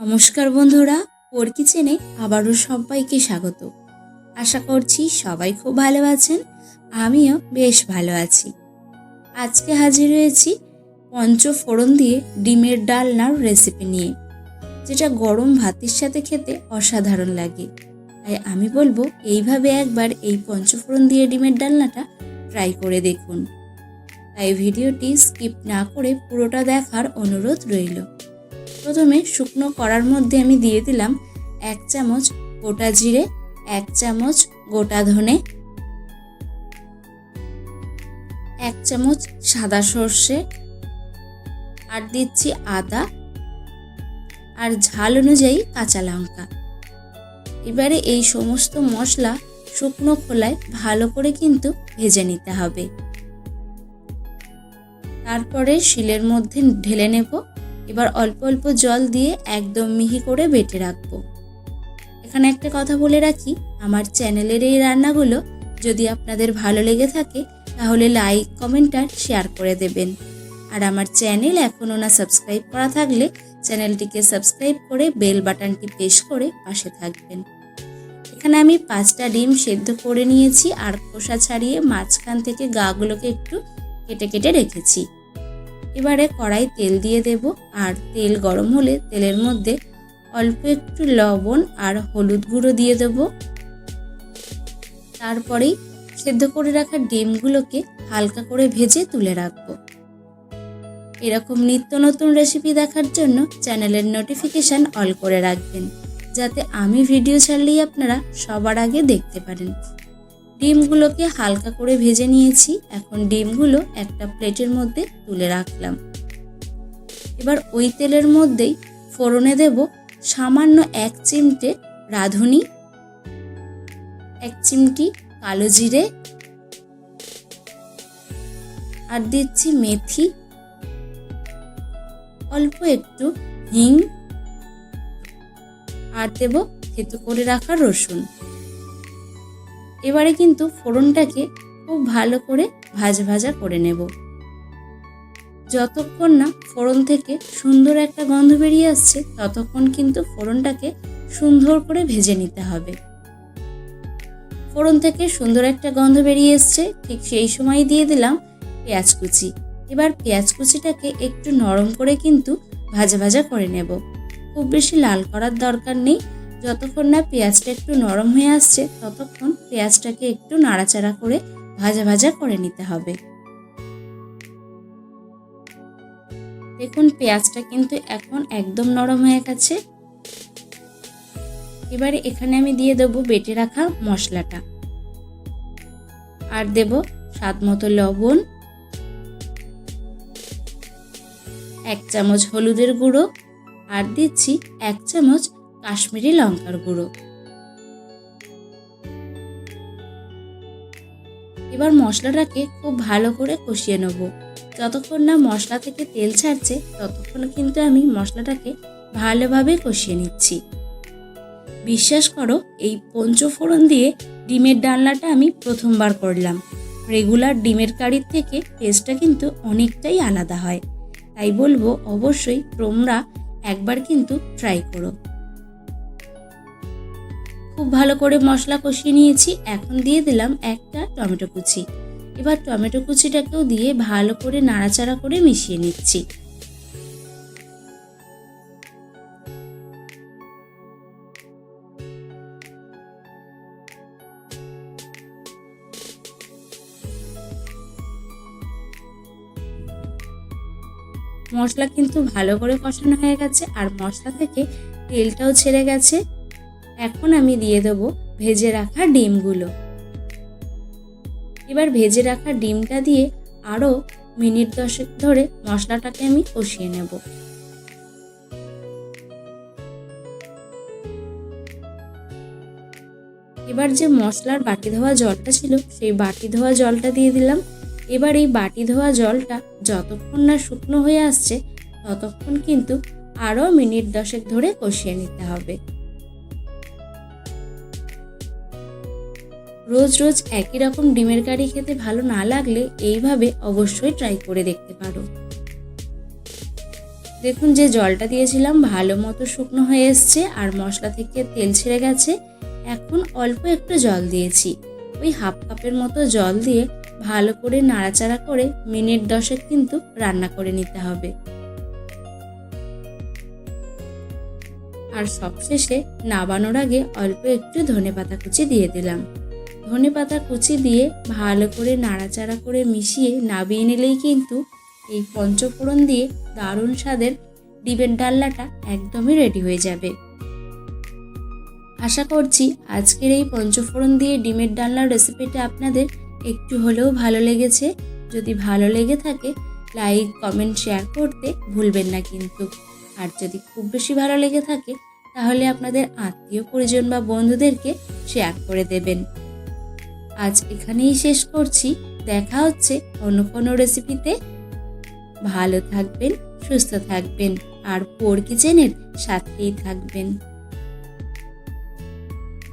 নমস্কার বন্ধুরা, পোর কিচেনে আবারও সবাইকে স্বাগত। আশা করছি সবাই খুব ভালো আছেন, আমিও বেশ ভালো আছি। আজকে হাজির হয়েছি পঞ্চফোড়ন দিয়ে ডিমের ডালনার রেসিপি নিয়ে, যেটা গরম ভাতের সাথে খেতে অসাধারণ লাগে। তাই আমি বলবো এইভাবে একবার এই পঞ্চফোড়ন দিয়ে ডিমের ডালনাটা ট্রাই করে দেখুন। তাই ভিডিওটি স্কিপ না করে পুরোটা দেখার অনুরোধ রইল। প্রথমে শুকনো কড়ার মধ্যে আমি দিয়ে দিলাম 1 চামচ গোটা জিরে, 1 চামচ গোটা ধনে, 1 চামচ সাদা সর্ষে, আর দিচ্ছি আদা আর ঝাল অনুযায়ী কাঁচা লঙ্কা। এবারে এই সমস্ত মশলা শুকনো খোলায় ভালো করে কিন্তু ভেজে নিতে হবে। তারপরে শিলের মধ্যে ঢেলে নেব। এবার অল্প অল্প জল দিয়ে একদম মিহি করে বেটে রাখবো। এখানে একটা কথা বলে রাখি, আমার চ্যানেলের এই রান্নাগুলো যদি আপনাদের ভালো লেগে থাকে তাহলে লাইক, কমেন্ট আর শেয়ার করে দেবেন। আর আমার চ্যানেল এখনও না সাবস্ক্রাইব করা থাকলে চ্যানেলটিকে সাবস্ক্রাইব করে বেল বাটনটি প্রেস করে পাশে থাকবেন। এখানে আমি 5টা ডিম সেদ্ধ করে নিয়েছি আর খোসা ছাড়িয়ে মাঝখান থেকে গাগুলোকে একটু কেটে কেটে রেখেছি। এবারে কড়াই তেল দিয়ে দেব, আর তেল গরম হলে তেলের মধ্যে অল্প একটু লবণ আর হলুদ গুঁড়ো দিয়ে দেব। তারপরেই সেদ্ধ করে রাখা ডিমগুলোকে হালকা করে ভেজে তুলে রাখব। এরকম নিত্য নতুন রেসিপি দেখার জন্য চ্যানেলের নোটিফিকেশান অল করে রাখবেন, যাতে আমি ভিডিও ছাড়লেই আপনারা সবার আগে দেখতে পারেন। ডিমগুলোকে হালকা করে ভেজে নিয়েছি। এখন ডিমগুলো একটা প্লেটের মধ্যে তুলে রাখলাম। এবার ওই তেলের মধ্যেই ফোড়নে দেব সামান্য 1 চিমটে রাঁধুনি, 1 চিমটি কালো জিরে, আর দিচ্ছি মেথি, অল্প একটু হিং, আর দেব থেতো করে রাখা রসুন। এবারে কিন্তু ফোড়নটাকে খুব ভালো করে ভাজা ভাজা করে নেব। যতক্ষণ না ফোড়ন থেকে সুন্দর একটা গন্ধ বেরিয়ে আসছে ততক্ষণ কিন্তু ফোড়নটাকে সুন্দর করে ভেজে নিতে হবে। ফোড়ন থেকে সুন্দর একটা গন্ধ বেরিয়ে এসছে, ঠিক সেই সময় দিয়ে দিলাম পেঁয়াজ কুচি। এবার পেঁয়াজ কুচিটাকে একটু নরম করে কিন্তু ভাজা ভাজা করে নেব। খুব বেশি লাল করার দরকার নেই। যতক্ষণ না পেঁয়াজটা একটু নরম হয়ে আসছে ততক্ষণ পেঁয়াজটাকে একটু নাড়াচাড়া করে ভাজা ভাজা করে নিতে হবে। দেখুন পেঁয়াজটা কিন্তু এখন একদম নরম হয়ে গেছে। এবারে এখানে আমি দিয়ে দেব বেটে রাখা মশলাটা, আর দেব স্বাদ মতো লবণ, 1 চামচ হলুদের গুঁড়ো, আর দিচ্ছি 1 চামচ কাশ্মীরি লঙ্কার গুঁড়ো। এবার মশলাটাকে খুব ভালো করে কষিয়ে নেব। যতক্ষণ না মশলা থেকে তেল ছাড়ছে ততক্ষণ কিন্তু আমি মশলাটাকে ভালোভাবে কষিয়ে নিচ্ছি। বিশ্বাস করো, এই পঞ্চফোড়ন দিয়ে ডিমের ডালনাটা আমি প্রথমবার করলাম। রেগুলার ডিমের কারির থেকে টেস্টটা কিন্তু অনেকটাই আলাদা হয়। তাই বলবো অবশ্যই তোমরা একবার কিন্তু ট্রাই করো। খুব ভালো করে মশলা কষিয়ে নিয়েছি। এখন দিয়ে দিলাম একটা টমেটো কুচি। এবার টমেটো কুচিটাকেও দিয়ে ভালো করে নাড়াচাড়া করে মিশিয়ে নিচ্ছি। মশলা কিন্তু ভালো করে কষানো হয়ে গেছে আর মশলা থেকে তেলটাও ছেড়ে গেছে। এখন আমি দিয়ে দেবো ভেজে রাখা ডিমগুলো। এবার ভেজে রাখা ডিমটা দিয়ে আরও মিনিট 10 ধরে মশলাটাকে আমি কষিয়ে নেব। এবার যে মশলার বাটি ধোয়া জলটা ছিল সেই বাটি ধোয়া জলটা দিয়ে দিলাম। এবার এই বাটি ধোয়া জলটা যতক্ষণ না শুকনো হয়ে আসছে ততক্ষণ কিন্তু আরও মিনিট 10 ধরে কষিয়ে নিতে হবে। রোজ রোজ একই রকম ডিমের কারি খেতে ভালো না লাগলে এইভাবে অবশ্যই ট্রাই করে দেখতে পারো। দেখুন যে জলটা দিয়েছিলাম ভালো মতো শুকনো হয়ে এসছে আর মশলা থেকে তেল ছেড়ে গেছে। এখন অল্প একটু জল দিয়েছি, ওই হাফ কাপের মতো জল দিয়ে ভালো করে নাড়াচাড়া করে মিনিট 10 কিন্তু রান্না করে নিতে হবে। আর সবশেষে নামানোর আগে অল্প একটু ধনেপাতা কুচি দিয়ে দিলাম। ধনেপাতা কুচি দিয়ে ভালো করে নাড়াচাড়া করে মিশিয়ে নামিয়ে নিলেই কিন্তু এই পঞ্চফোড়ন দিয়ে দারুণ স্বাদের ডিমের ডালনাটা একদমই রেডি হয়ে যাবে। আশা করছি আজকের এই পঞ্চফোড়ন দিয়ে ডিমের ডালনার রেসিপিটা আপনাদের একটু হলেও ভালো লেগেছে। যদি ভালো লেগে থাকে লাইক, কমেন্ট, শেয়ার করতে ভুলবেন না কিন্তু। আর যদি খুব বেশি ভালো লেগে থাকে তাহলে আপনাদের আত্মীয় পরিজন বা বন্ধুদেরকে শেয়ার করে দেবেন। আজ এখানেই শেষ করছি, দেখা হচ্ছে অন্য কোনো রেসিপিতে। ভালো থাকবেন, সুস্থ থাকবেন আর পোর কিচেনের সাথেই থাকবেন।